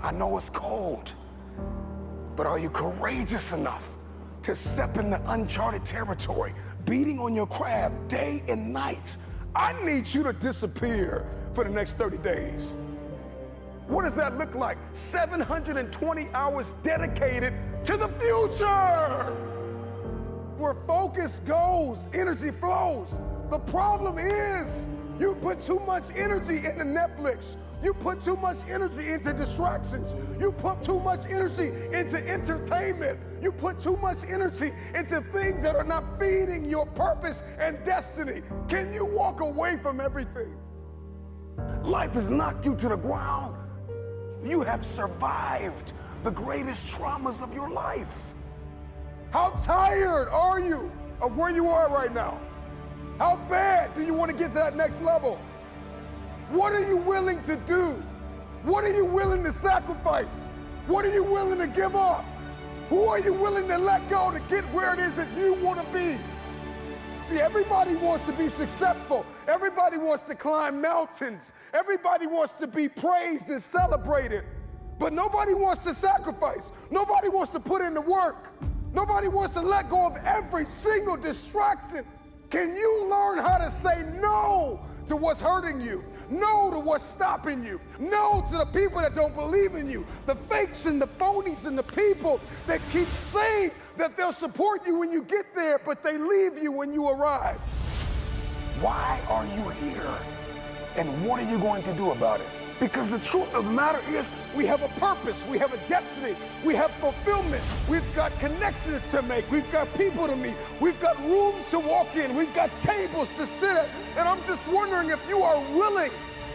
I know it's cold, but are you courageous enough to step into uncharted territory, beating on your craft day and night? I need you to disappear for the next 30 days. What does that look like? 720 hours dedicated to the future. Where focus goes, energy flows. The problem is you put too much energy into Netflix. You put too much energy into distractions. You put too much energy into entertainment. You put too much energy into things that are not feeding your purpose and destiny. Can you walk away from everything? Life has knocked you to the ground. You have survived the greatest traumas of your life. How tired are you of where you are right now? How bad do you want to get to that next level? What are you willing to do? What are you willing to sacrifice? What are you willing to give up? Who are you willing to let go to get where it is that you want to be? See, everybody wants to be successful. Everybody wants to climb mountains. Everybody wants to be praised and celebrated. But nobody wants to sacrifice. Nobody wants to put in the work. Nobody wants to let go of every single distraction. Can you learn how to say no to what's hurting you? No to what's stopping you. No to the people that don't believe in you. The fakes and the phonies and the people that keep saying that they'll support you when you get there, but they leave you when you arrive. Why are you here? And what are you going to do about it? Because the truth of the matter is, we have a purpose, we have a destiny, we have fulfillment, we've got connections to make, we've got people to meet, we've got rooms to walk in, we've got tables to sit at, and I'm just wondering if you are willing,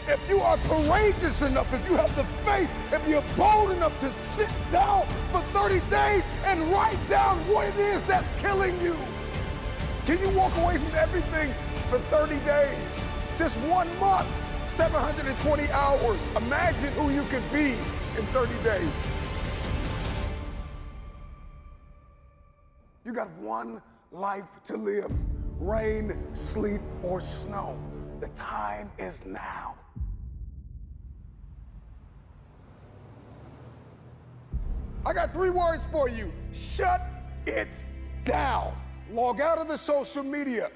if you are courageous enough, if you have the faith, if you're bold enough to sit down for 30 days and write down what it is that's killing you. Can you walk away from everything for 30 days? Just 1 month. 720 hours. Imagine who you could be in 30 days. You got one life to live. Rain, sleet, or snow. The time is now. I got 3 words for you. Shut it down. Log out of the social media.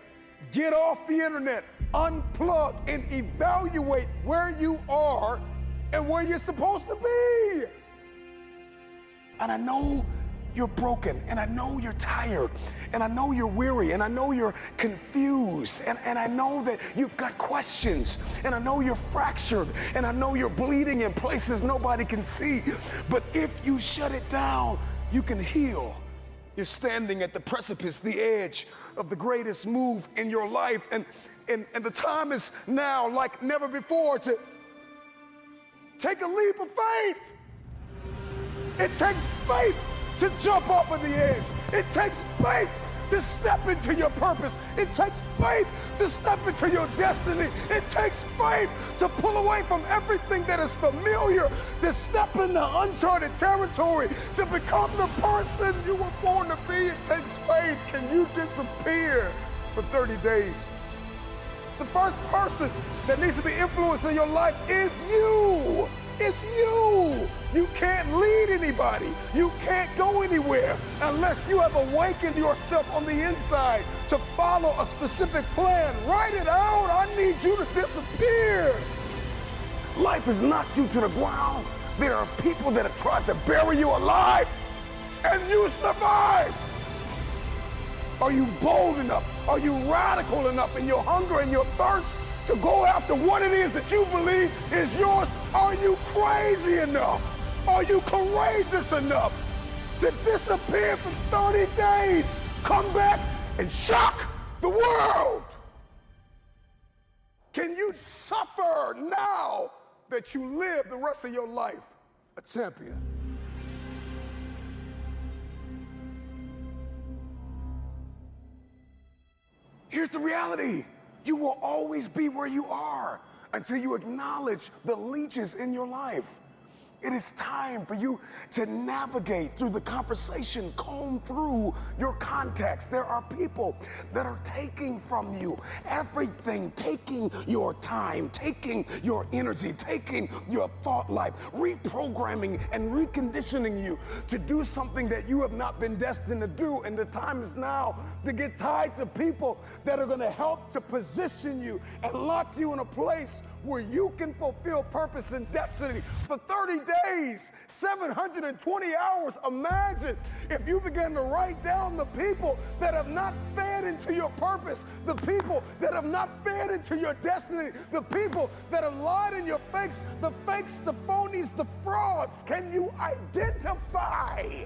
Get off the internet. Unplug and evaluate where you are and where you're supposed to be. And I know you're broken, and I know you're tired, and I know you're weary, and I know you're confused, and I know that you've got questions, and I know you're fractured, and I know you're bleeding in places nobody can see. But if you shut it down, you can heal. You're standing at the precipice, the edge of the greatest move in your life, and the time is now like never before to take a leap of faith. It takes faith to jump off of the edge. It takes faith to step into your purpose. It takes faith to step into your destiny. It takes faith to pull away from everything that is familiar, to step into uncharted territory, to become the person you were born to be. It takes faith. Can you disappear for 30 days? The first person that needs to be influenced in your life is you. It's you. You can't lead anybody. You can't go anywhere unless you have awakened yourself on the inside to follow a specific plan. Write it out. I need you to disappear. Life has knocked you to the ground. There are people that have tried to bury you alive, and you survived. Are you bold enough? Are you radical enough in your hunger and your thirst to go after what it is that you believe is yours? Are you crazy enough? Are you courageous enough to disappear for 30 days, come back and shock the world? Can you suffer now that you live the rest of your life a champion? Here's the reality. You will always be where you are until you acknowledge the leeches in your life. It is time for you to navigate through the conversation, comb through your contacts. There are people that are taking from you everything, taking your time, taking your energy, taking your thought life, reprogramming and reconditioning you to do something that you have not been destined to do. And the time is now to get tied to people that are going to help to position you and lock you in a place where you can fulfill purpose and destiny for 30 days, 720 hours. Imagine if you began to write down the people that have not fed into your purpose, the people that have not fed into your destiny, the people that have lied in your face, the fakes, the phonies, the frauds. Can you identify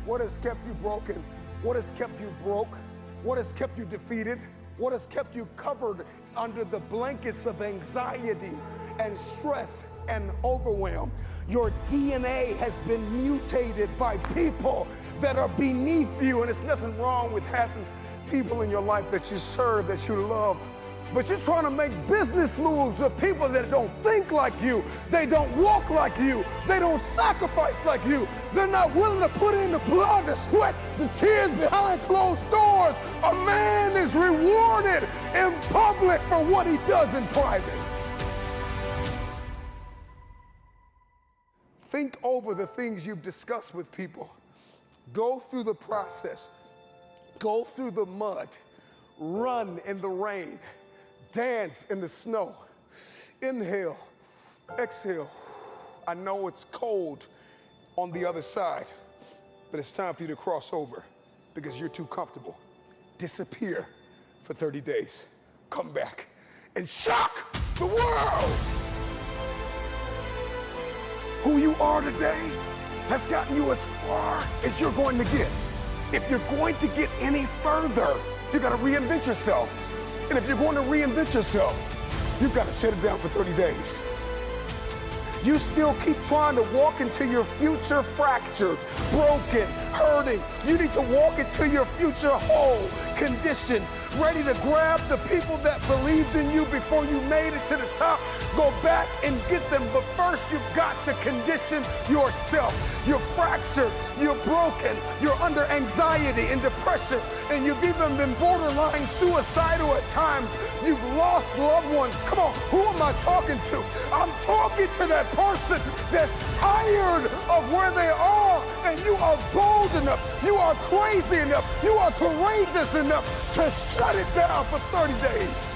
what has kept you broken? What has kept you broke? What has kept you defeated? What has kept you covered under the blankets of anxiety and stress and overwhelm? Your DNA has been mutated by people that are beneath you, and there's nothing wrong with having people in your life that you serve, that you love. But you're trying to make business moves with people that don't think like you. They don't walk like you. They don't sacrifice like you. They're not willing to put in the blood, the sweat, the tears behind closed doors. A man is rewarded in public for what he does in private. Think over the things you've discussed with people. Go through the process. Go through the mud. Run in the rain. Dance in the snow. Inhale, exhale. I know it's cold on the other side, but it's time for you to cross over because you're too comfortable. Disappear for 30 days. Come back and shock the world. Who you are today has gotten you as far as you're going to get. If you're going to get any further, you got to reinvent yourself. And if you're going to reinvent yourself, you've got to shut it down for 30 days. You still keep trying to walk into your future fractured, broken, hurting. You need to walk into your future whole, conditioned, ready to grab the people that believed in you before you made it to the top. Go back and get them, but first you've got to condition yourself. You're fractured, you're broken, you're under anxiety and depression, and you've even been borderline suicidal at times. You've lost loved ones. Come on, who am I talking to? I'm talking to that person that's tired of where they are, and you are bold enough, you are crazy enough, you are courageous enough to shut it down for 30 days.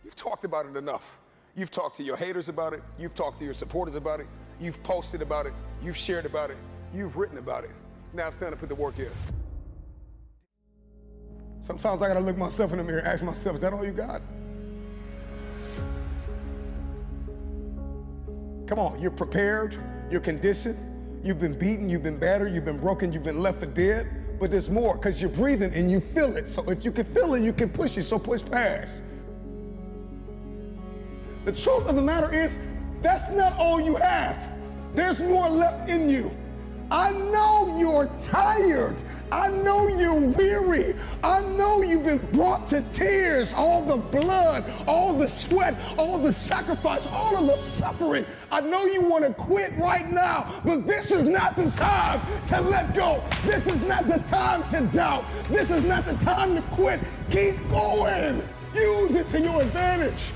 You've talked about it enough. You've talked to your haters about it. You've talked to your supporters about it. You've posted about it. You've shared about it. You've written about it. Now it's time to put the work in. Sometimes I gotta look myself in the mirror and ask myself, is that all you got? Come on, you're prepared, you're conditioned, you've been beaten, you've been battered, you've been broken, you've been left for dead, but there's more because you're breathing and you feel it. So if you can feel it, you can push it, so push past. The truth of the matter is, that's not all you have. There's more left in you. I know you're tired. I know you're weary. I know you've been brought to tears. All the blood, all the sweat, all the sacrifice, all of the suffering. I know you want to quit right now, but this is not the time to let go. This is not the time to doubt. This is not the time to quit. Keep going. Use it to your advantage.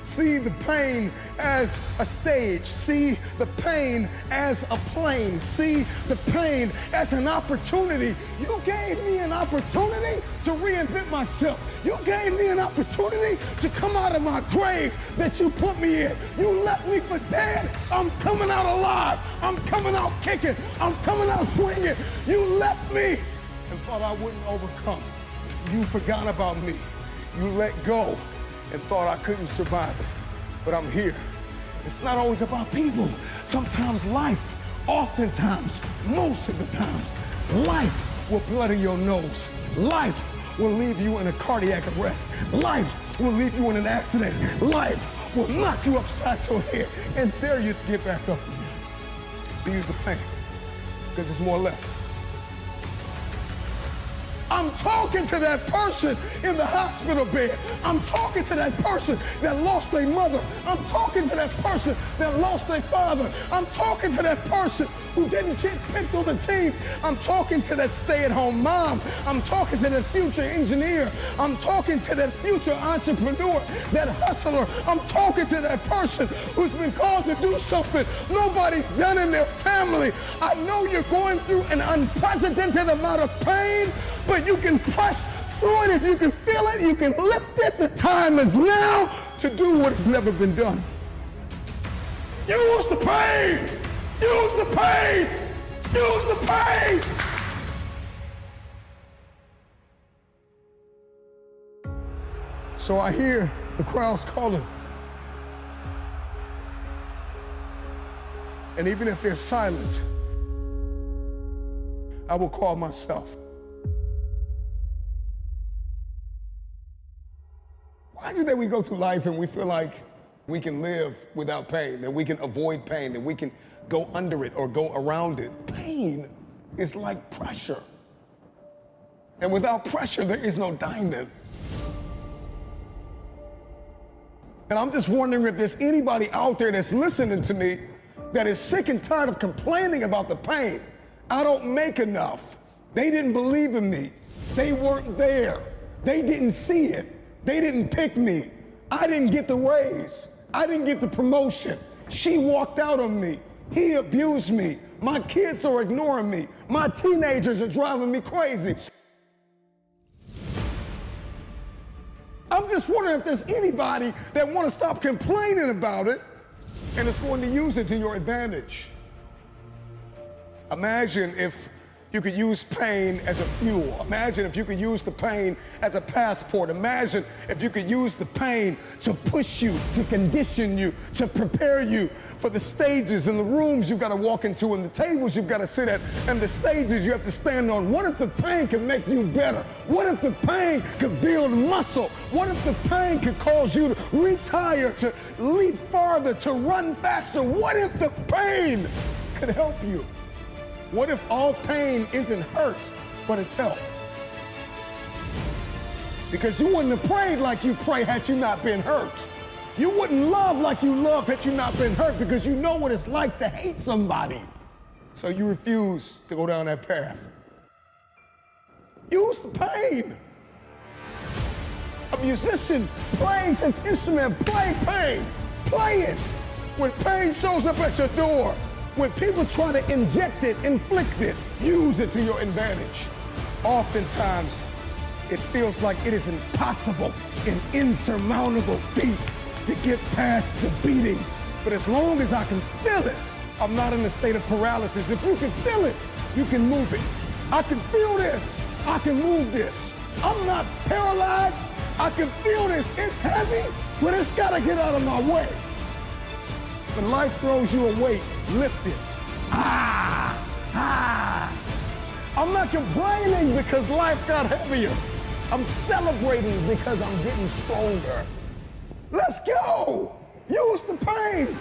See the pain as a stage. See the pain as a plane. See the pain as an opportunity. You gave me an opportunity to reinvent myself. You gave me an opportunity to come out of my grave that you put me in. You left me for dead. I'm coming out alive. I'm coming out kicking. I'm coming out swinging. You left me and thought I wouldn't overcome. You forgot about me. You let go and thought I couldn't survive it, but I'm here. It's not always about people. Sometimes life, oftentimes, most of the times, life will blood in your nose. Life will leave you in a cardiac arrest. Life will leave you in an accident. Life will knock you upside your head and dare you to get back up again. Use the pain, because there's more left. I'm talking to that person in the hospital bed. I'm talking to that person that lost their mother. I'm talking to that person that lost their father. I'm talking to that person who didn't get picked on the team. I'm talking to that stay-at-home mom. I'm talking to that future engineer. I'm talking to that future entrepreneur, that hustler. I'm talking to that person who's been called to do something nobody's done in their family. I know you're going through an unprecedented amount of pain, but you can press through it. If you can feel it, you can lift it. The time is now to do what has never been done. Use the pain. Use the pain. Use the pain. So I hear the crowds calling. And even if they're silent, I will call myself. Why is it that we go through life and we feel like we can live without pain, that we can avoid pain, that we can go under it or go around it? Pain is like pressure. And without pressure, there is no diamond. And I'm just wondering if there's anybody out there that's listening to me that is sick and tired of complaining about the pain. I don't make enough. They didn't believe in me. They weren't there. They didn't see it. They didn't pick me. I didn't get the raise. I didn't get the promotion. She walked out on me. He abused me. My kids are ignoring me. My teenagers are driving me crazy. I'm just wondering if there's anybody that want to stop complaining about it and is going to use it to your advantage. Imagine if you could use pain as a fuel. Imagine if you could use the pain as a passport. Imagine if you could use the pain to push you, to condition you, to prepare you for the stages and the rooms you've got to walk into and the tables you've got to sit at and the stages you have to stand on. What if the pain could make you better? What if the pain could build muscle? What if the pain could cause you to reach higher, to leap farther, to run faster? What if the pain could help you? What if all pain isn't hurt, but it's help? Because you wouldn't have prayed like you pray had you not been hurt. You wouldn't love like you love had you not been hurt, because you know what it's like to hate somebody. So you refuse to go down that path. Use the pain. A musician plays his instrument, play pain. Play it. When pain shows up at your door, when people try to inject it, inflict it, use it to your advantage. Oftentimes, it feels like it is impossible, an insurmountable feat to get past the beating. But as long as I can feel it, I'm not in a state of paralysis. If you can feel it, you can move it. I can feel this. I can move this. I'm not paralyzed. I can feel this. It's heavy, but it's got to get out of my way. When life throws you a weight, lift it. I'm not complaining because life got heavier. I'm celebrating because I'm getting stronger. Let's go. Use the pain.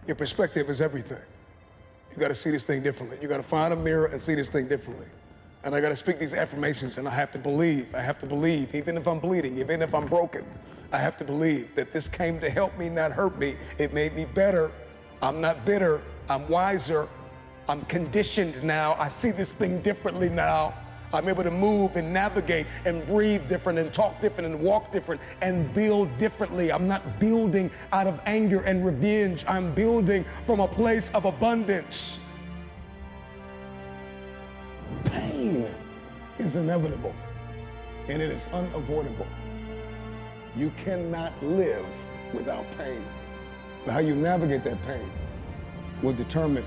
Your perspective is everything. You got to see this thing differently. You got to find a mirror and see this thing differently. And I got to speak these affirmations, and I have to believe. I have to believe, even if I'm bleeding, even if I'm broken. I have to believe that this came to help me, not hurt me. It made me better. I'm not bitter. I'm wiser. I'm conditioned now. I see this thing differently now. I'm able to move and navigate and breathe different and talk different and walk different and build differently. I'm not building out of anger and revenge. I'm building from a place of abundance. Pain is inevitable and it is unavoidable. You cannot live without pain. But how you navigate that pain will determine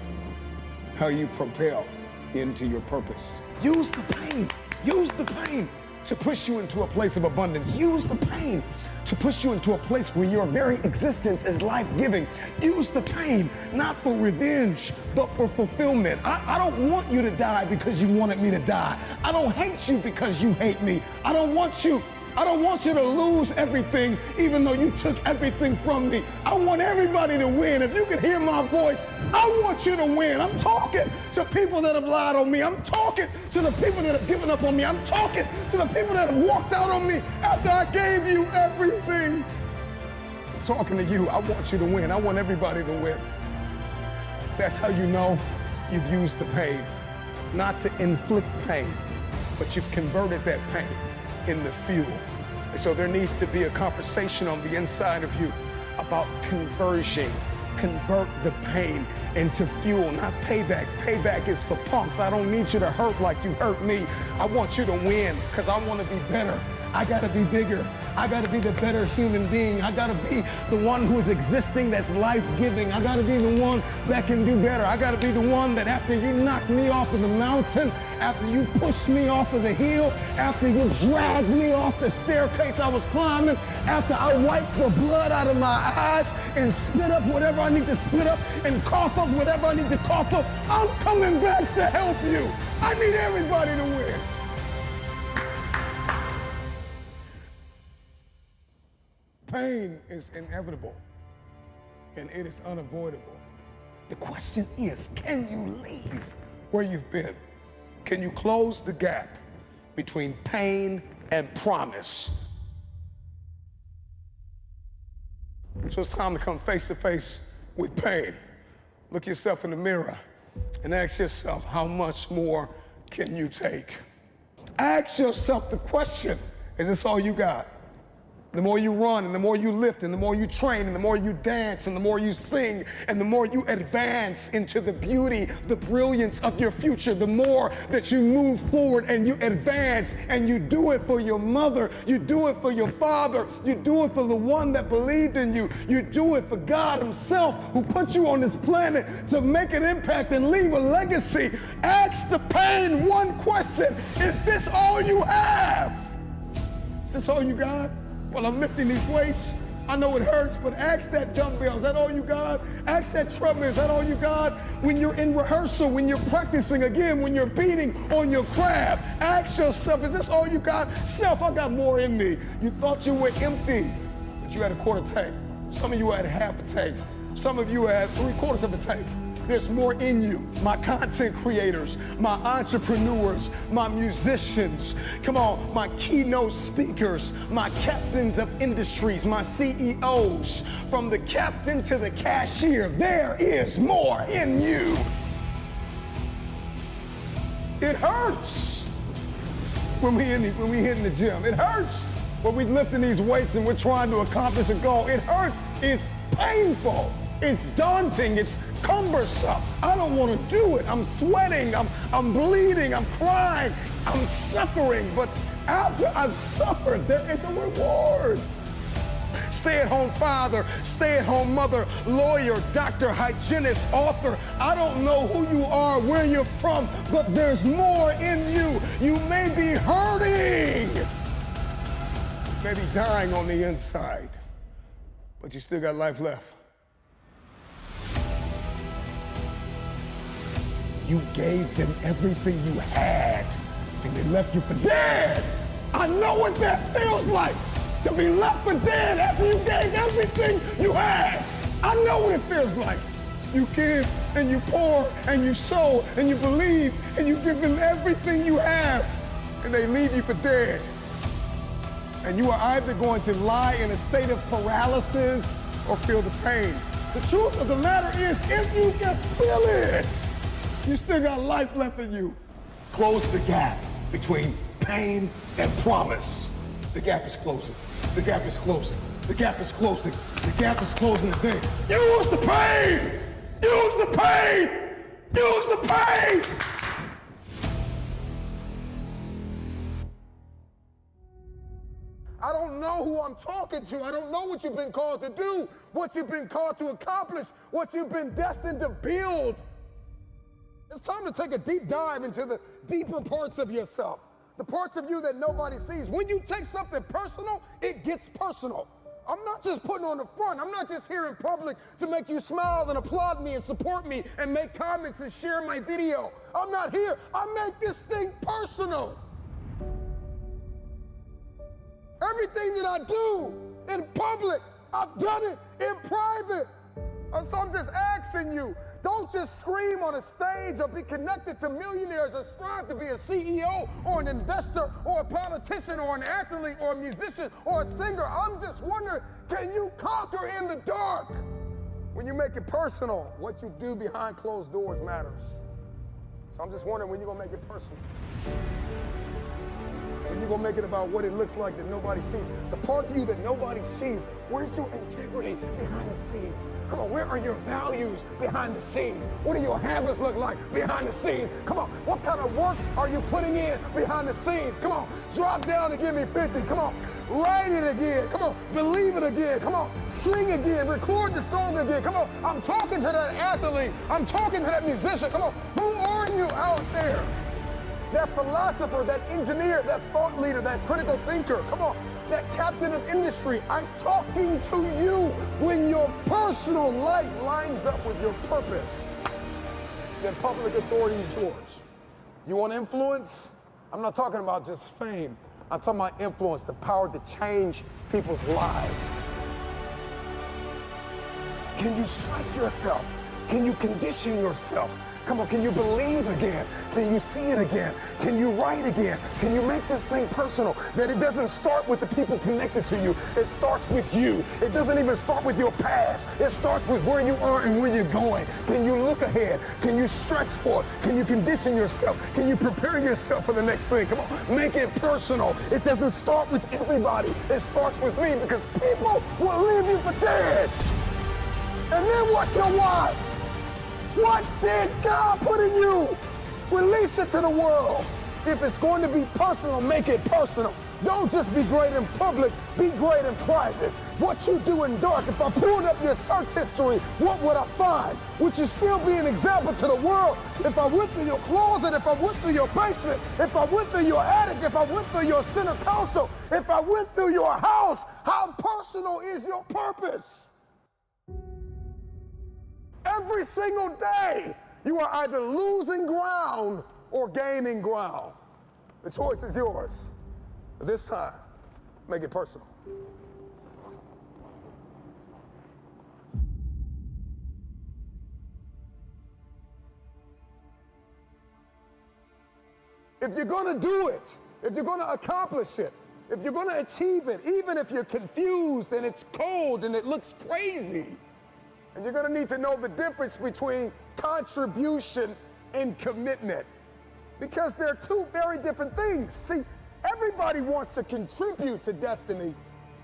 how you propel into your purpose. Use the pain. Use the pain to push you into a place of abundance. Use the pain to push you into a place where your very existence is life-giving. Use the pain, not for revenge, but for fulfillment. I don't want you to die because you wanted me to die. I don't hate you because you hate me. I don't want you I don't want you to lose everything, even though you took everything from me. I want everybody to win. If you can hear my voice, I want you to win. I'm talking to people that have lied on me. I'm talking to the people that have given up on me. I'm talking to the people that have walked out on me after I gave you everything. I'm talking to you. I want you to win. I want everybody to win. That's how you know you've used the pain. Not to inflict pain, but you've converted that pain into fuel. And so there needs to be a conversation on the inside of you about conversion. Convert the pain into fuel, not payback. Payback is for punks. I don't need you to hurt like you hurt me. I want you to win because I want to be better. I got to be bigger. I got to be the better human being. I got to be the one who is existing that's life-giving. I got to be the one that can do better. I got to be the one that after you knock me off of the mountain, after you push me off of the hill, after you drag me off the staircase I was climbing, after I wipe the blood out of my eyes and spit up whatever I need to spit up and cough up whatever I need to cough up, I'm coming back to help you. I need everybody to win. Pain is inevitable, and it is unavoidable. The question is, can you leave where you've been? Can you close the gap between pain and promise? So it's time to come face to face with pain. Look yourself in the mirror and ask yourself, how much more can you take? Ask yourself the question, is this all you got? The more you run, and the more you lift, and the more you train, and the more you dance, and the more you sing, and the more you advance into the beauty, the brilliance of your future, the more that you move forward and you advance, and you do it for your mother, you do it for your father, you do it for the one that believed in you, you do it for God himself who put you on this planet to make an impact and leave a legacy. Ask the pain one question: is this all you have? Is this all you got? Well, I'm lifting these weights. I know it hurts, but ask that dumbbell, is that all you got? Ask that treadmill, is that all you got? When you're in rehearsal, when you're practicing again, when you're beating on your craft, ask yourself, is this all you got? Self, I got more in me. You thought you were empty, but you had a quarter tank. Some of you had half a tank. Some of you had 3/4 of a tank. There's more in you. My content creators, my entrepreneurs, my musicians, come on, my keynote speakers, my captains of industries, my CEOs, from the captain to the cashier, there is more in you. It hurts when we hit in the gym. It hurts when we're lifting these weights and we're trying to accomplish a goal. It hurts. It's painful. It's daunting. It's cumbersome. I don't want to do it. I'm sweating. I'm bleeding. I'm crying. I'm suffering. But after I've suffered, there is a reward. Stay-at-home father, stay-at-home mother, lawyer, doctor, hygienist, author. I don't know who you are, where you're from, but there's more in you. You may be hurting. You may be dying on the inside, but you still got life left. You gave them everything you had, and they left you for dead. I know what that feels like, to be left for dead after you gave everything you had. I know what it feels like. You give, and you pour, and you sow, and you believe, and you give them everything you have, and they leave you for dead. And you are either going to lie in a state of paralysis or feel the pain. The truth of the matter is, if you can feel it, you still got life left in you. Close the gap between pain and promise. The gap is closing. The gap is closing. The gap is closing. The gap is closing today. Use the pain! Use the pain! Use the pain! I don't know who I'm talking to. I don't know what you've been called to do, what you've been called to accomplish, what you've been destined to build. It's time to take a deep dive into the deeper parts of yourself, the parts of you that nobody sees. When you take something personal, it gets personal. I'm not just putting on the front. I'm not just here in public to make you smile and applaud me and support me and make comments and share my video. I'm not here. I make this thing personal. Everything that I do in public, I've done it in private. So I'm just asking you, don't just scream on a stage or be connected to millionaires or strive to be a CEO or an investor or a politician or an athlete or a musician or a singer. I'm just wondering, can you conquer in the dark? When you make it personal, what you do behind closed doors matters. So I'm just wondering when you're gonna make it personal. When you're gonna make it about what it looks like that nobody sees. The part of you that nobody sees, where's your integrity behind the scenes? Come on, where are your values behind the scenes? What do your habits look like behind the scenes? Come on, what kind of work are you putting in behind the scenes? Come on, drop down and give me 50. Come on, write it again. Come on, believe it again. Come on, sing again, record the song again. Come on, I'm talking to that athlete. I'm talking to that musician. Come on, who are you out there? That philosopher, that engineer, that thought leader, that critical thinker, come on, that captain of industry. I'm talking to you. When your personal life lines up with your purpose, then public authority is yours. You want influence? I'm not talking about just fame. I'm talking about influence, the power to change people's lives. Can you stretch yourself? Can you condition yourself? Come on, can you believe again? Can you see it again? Can you write again? Can you make this thing personal? That it doesn't start with the people connected to you. It starts with you. It doesn't even start with your past. It starts with where you are and where you're going. Can you look ahead? Can you stretch for it? Can you condition yourself? Can you prepare yourself for the next thing? Come on, make it personal. It doesn't start with everybody. It starts with me, because people will leave you for dead. And then what's your why? What did God put in you? Release it to the world. If it's going to be personal, make it personal. Don't just be great in public, be great in private. What you do in dark, if I pulled up your search history, what would I find? Would you still be an example to the world? If I went through your closet, if I went through your basement, if I went through your attic, if I went through your center console, if I went through your house, how personal is your purpose? Every single day, you are either losing ground or gaining ground. The choice is yours. But this time, make it personal. If you're going to do it, if you're going to accomplish it, if you're going to achieve it, even if you're confused and it's cold and it looks crazy, and you're going to need to know the difference between contribution and commitment, because they're two very different things. See, everybody wants to contribute to destiny,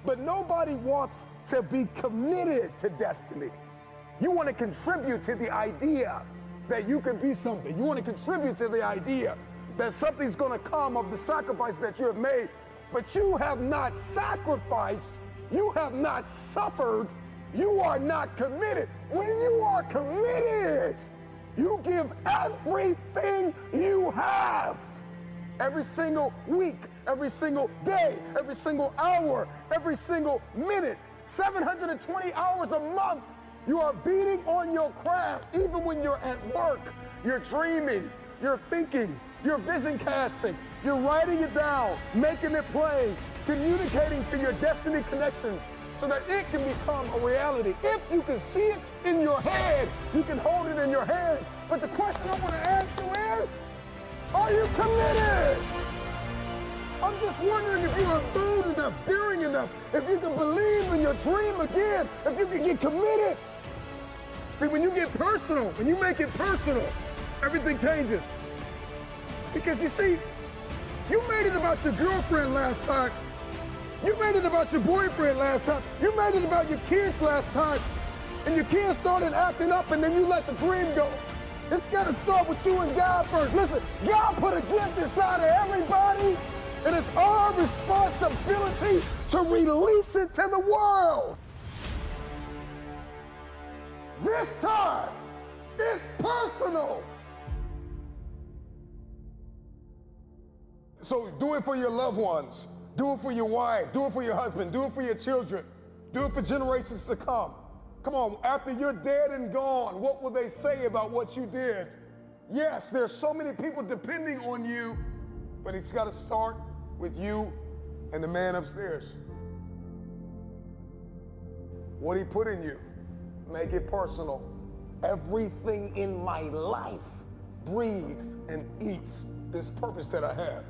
but nobody wants to be committed to destiny. You want to contribute to the idea that you can be something. You want to contribute to the idea that something's going to come of the sacrifice that you have made, but you have not sacrificed, you have not suffered, you are not committed. When you are committed, you give everything you have. Every single week, every single day, every single hour, every single minute, 720 hours a month, you are beating on your craft. Even when you're at work, you're dreaming, you're thinking, you're vision casting, you're writing it down, making it plain, communicating to your destiny connections, so that it can become a reality. If you can see it in your head, you can hold it in your hands. But the question I want to ask you is, are you committed? I'm just wondering if you are bold enough, daring enough, if you can believe in your dream again, if you can get committed. See, when you get personal, when you make it personal, everything changes. Because you see, you made it about your girlfriend last time. You made it about your boyfriend last time. You made it about your kids last time. And your kids started acting up, and then you let the dream go. It's got to start with you and God first. Listen, God put a gift inside of everybody, and it's our responsibility to release it to the world. This time, it's personal. So do it for your loved ones. Do it for your wife. Do it for your husband. Do it for your children. Do it for generations to come. Come on, after you're dead and gone, what will they say about what you did? Yes, there's so many people depending on you, but it's got to start with you And the man upstairs, what he put in you, make it personal. Everything in my life breathes and eats this purpose that I have.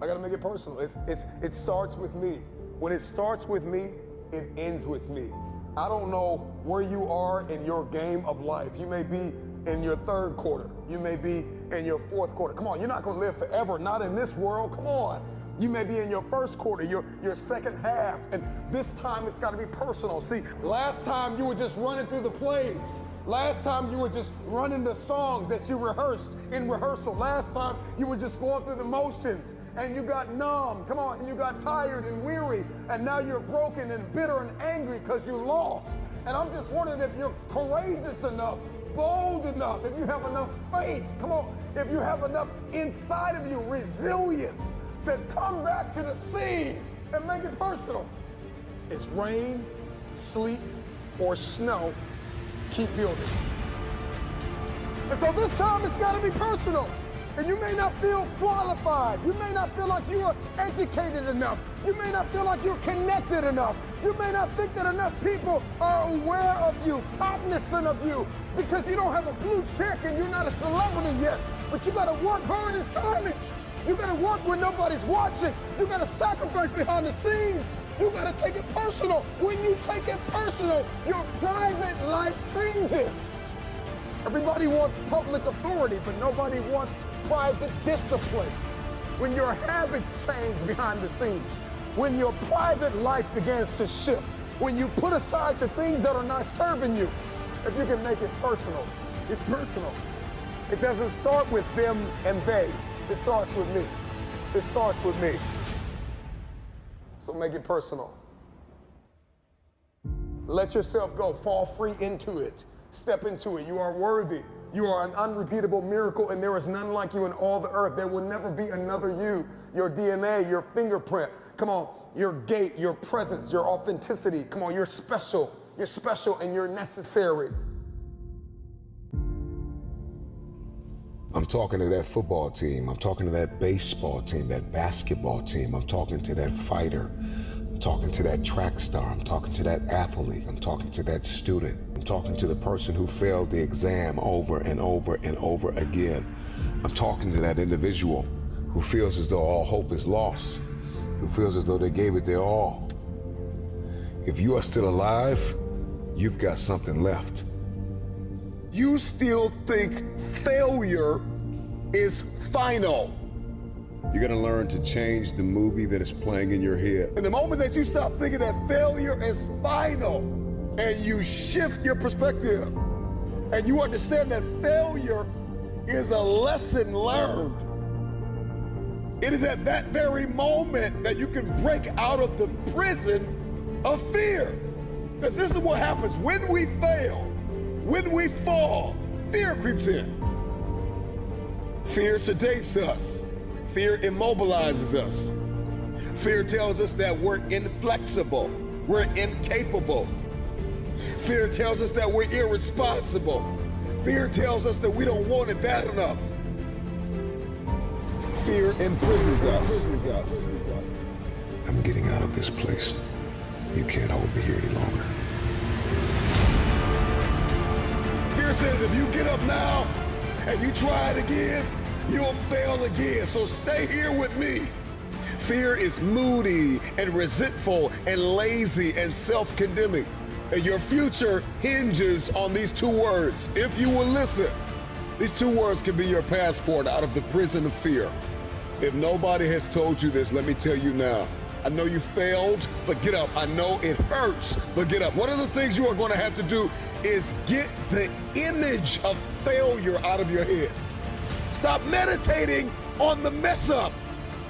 I gotta make it personal. It starts with me. When it starts with me, it ends with me. I don't know where you are in your game of life. You may be in your third quarter. You may be in your fourth quarter. Come on, you're not gonna live forever, not in this world, come on. You may be in your first quarter, your second half, and this time it's gotta be personal. See, last time you were just running through the plays. Last time you were just running the songs that you rehearsed in rehearsal. Last time you were just going through the motions and you got numb, come on, and you got tired and weary, and now you're broken and bitter and angry because you lost. And I'm just wondering if you're courageous enough, bold enough, if you have enough faith, come on, if you have enough inside of you, resilience, to come back to the scene and make it personal. It's rain, sleet, or snow, keep building. And so this time it's gotta be personal. And you may not feel qualified. You may not feel like you are educated enough. You may not feel like you're connected enough. You may not think that enough people are aware of you, cognizant of you, because you don't have a blue check and you're not a celebrity yet. But you gotta work hard in silence. You gotta work when nobody's watching. You gotta sacrifice behind the scenes. You gotta take it personal. When you take it personal, your private life changes. Everybody wants public authority, but nobody wants private discipline. When your habits change behind the scenes, when your private life begins to shift, when you put aside the things that are not serving you, if you can make it personal, it's personal. It doesn't start with them and they. It starts with me. It starts with me. So make it personal. Let yourself go. Fall free into it. Step into it. You are worthy. You are an unrepeatable miracle, and there is none like you in all the earth. There will never be another you. Your DNA, your fingerprint. Come on, your gait, your presence, your authenticity. Come on, you're special. You're special and you're necessary. I'm talking to that football team. I'm talking to that baseball team, that basketball team. I'm talking to that fighter. I'm talking to that track star. I'm talking to that athlete. I'm talking to that student. I'm talking to the person who failed the exam over and over and over again. I'm talking to that individual who feels as though all hope is lost, who feels as though they gave it their all. If you are still alive, you've got something left. You still think failure is final. You're gonna learn to change the movie that is playing in your head. And the moment that you stop thinking that failure is final, and you shift your perspective, and you understand that failure is a lesson learned, it is at that very moment that you can break out of the prison of fear. Because this is what happens when we fail. When we fall, fear creeps in. Fear sedates us. Fear immobilizes us. Fear tells us that we're inflexible, we're incapable. Fear tells us that we're irresponsible. Fear tells us that we don't want it bad enough. Fear imprisons us. I'm getting out of this place. You can't hold me here any longer. Fear says if you get up now and you try it again, you'll fail again. So stay here with me. Fear is moody and resentful and lazy and self-condemning. And your future hinges on these two words. If you will listen, these two words can be your passport out of the prison of fear. If nobody has told you this, let me tell you now. I know you failed, but get up. I know it hurts, but get up. One of the things you are going to have to do is get the image of failure out of your head. Stop meditating on the mess up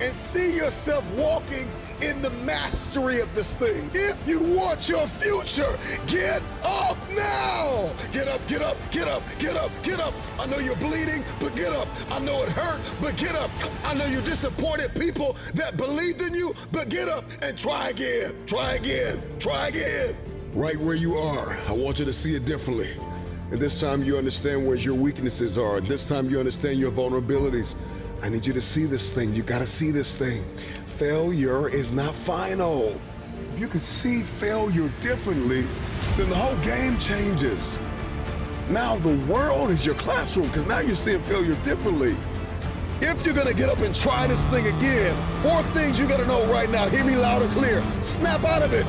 and see yourself walking in the mastery of this thing. If you want your future, get up now. Get up, get up, get up, get up, get up. I know you're bleeding, but get up. I know it hurt, but get up. I know you disappointed people that believed in you, but get up and try again, try again, try again. Right where you are, I want you to see it differently. And this time you understand where your weaknesses are. And this time you understand your vulnerabilities. I need you to see this thing. You gotta see this thing. failure is not final. If you can see failure differently, then the whole game changes. Now the world is your classroom because now you're seeing failure differently. If you're gonna get up and try this thing again, 4 things you gotta know right now. Hear me loud and clear. Snap out of it.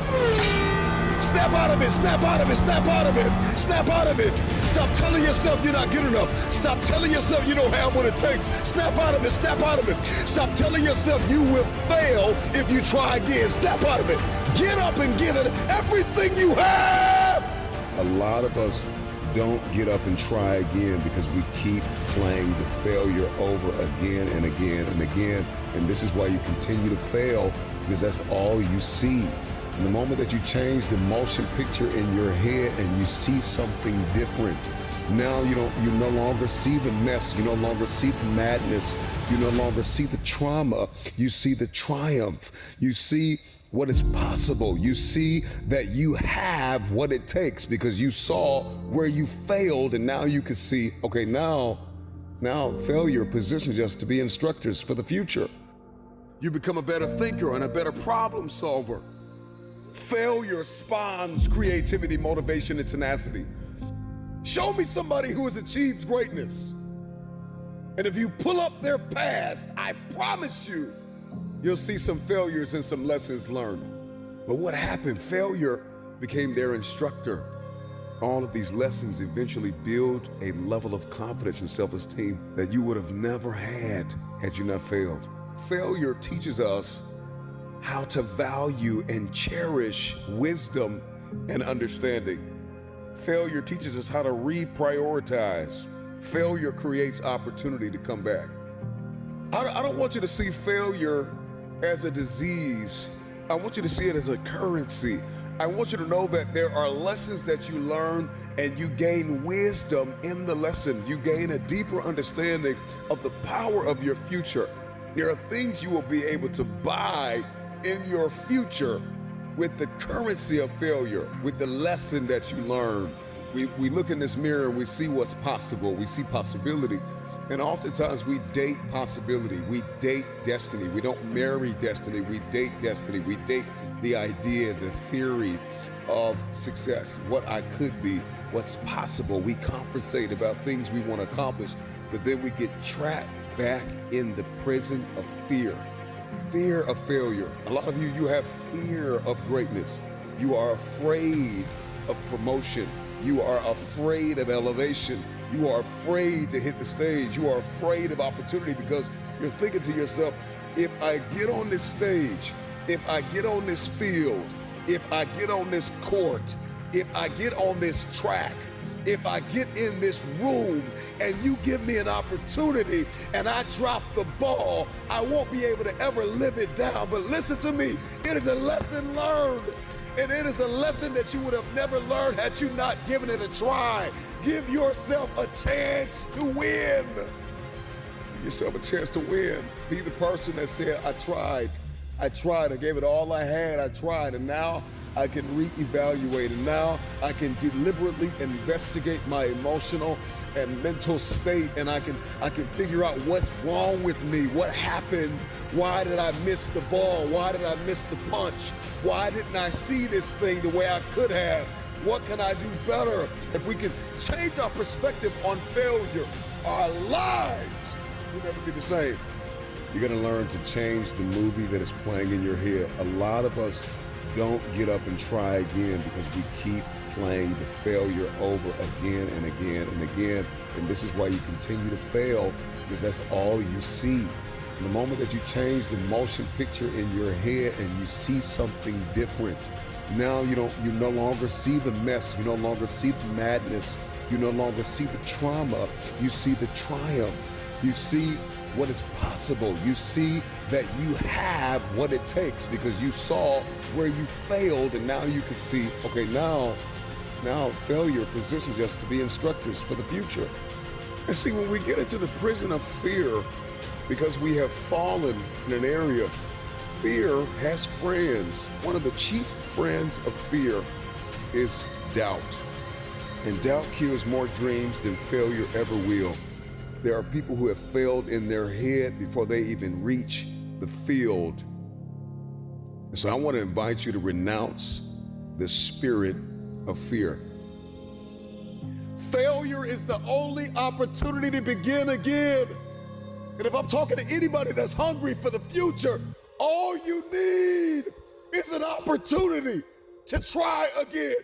Snap out of it, snap out of it, snap out of it, snap out of it. Stop telling yourself you're not good enough. Stop telling yourself you don't have what it takes. Snap out of it, snap out of it. Stop telling yourself you will fail if you try again. Snap out of it. Get up and give it everything you have. A lot of us don't get up and try again because we keep playing the failure over again and again and again. And this is why you continue to fail, because that's all you see. And the moment that you change the motion picture in your head and you see something different, now you no longer see the mess, you no longer see the madness, you no longer see the trauma, you see the triumph, you see what is possible, you see that you have what it takes because you saw where you failed, and now you can see, okay, now failure positions us to be instructors for the future. You become a better thinker and a better problem solver. Failure spawns creativity, motivation, and tenacity. Show me somebody who has achieved greatness. And if you pull up their past, I promise you'll see some failures and some lessons learned. But what happened? Failure became their instructor. All of these lessons eventually build a level of confidence and self-esteem that you would have never had you not failed. Failure teaches us how to value and cherish wisdom and understanding. Failure teaches us how to reprioritize. Failure creates opportunity to come back. I don't want you to see failure as a disease. I want you to see it as a currency. I want you to know that there are lessons that you learn and you gain wisdom in the lesson. You gain a deeper understanding of the power of your future. There are things you will be able to buy in your future with the currency of failure, with the lesson that you learn. We look in this mirror and we see what's possible. We see possibility. And oftentimes we date possibility. We date destiny. We don't marry destiny. We date destiny. We date the idea, the theory of success, what I could be, what's possible. We conversate about things we want to accomplish, but then we get trapped back in the prison of fear. Fear of failure. A lot of you have fear of greatness. You are afraid of promotion. You are afraid of elevation. You are afraid to hit the stage. You are afraid of opportunity because you're thinking to yourself, if I get on this stage, if I get on this field, if I get on this court, if I get on this track, if I get in this room and you give me an opportunity and I drop the ball, I won't be able to ever live it down. But listen to me, it is a lesson learned. And it is a lesson that you would have never learned had you not given it a try. Give yourself a chance to win. Give yourself a chance to win. Be the person that said, I tried, I gave it all I had, I tried, and now I can reevaluate, and now I can deliberately investigate my emotional and mental state, and I can figure out what's wrong with me, what happened, why did I miss the ball, why did I miss the punch, why didn't I see this thing the way I could have, what can I do better? If we can change our perspective on failure, our lives will never be the same. You're gonna learn to change the movie that is playing in your head. A lot of us don't get up and try again because we keep playing the failure over again and again and again. And this is why you continue to fail, because that's all you see. And the moment that you change the motion picture in your head and you see something different, now you no longer see the mess, you no longer see the madness, you no longer see the trauma, you see the triumph, you see what is possible. You see that you have what it takes because you saw where you failed, and now you can see, okay, now failure positions us to be instructors for the future. And see, when we get into the prison of fear, because we have fallen in an area, fear has friends. One of the chief friends of fear is doubt. And doubt kills more dreams than failure ever will. There are people who have failed in their head before they even reach the field So I want to invite you to renounce the spirit of fear. Failure is the only opportunity to begin again. And if I'm talking to anybody that's hungry for the future, all you need is an opportunity to try again.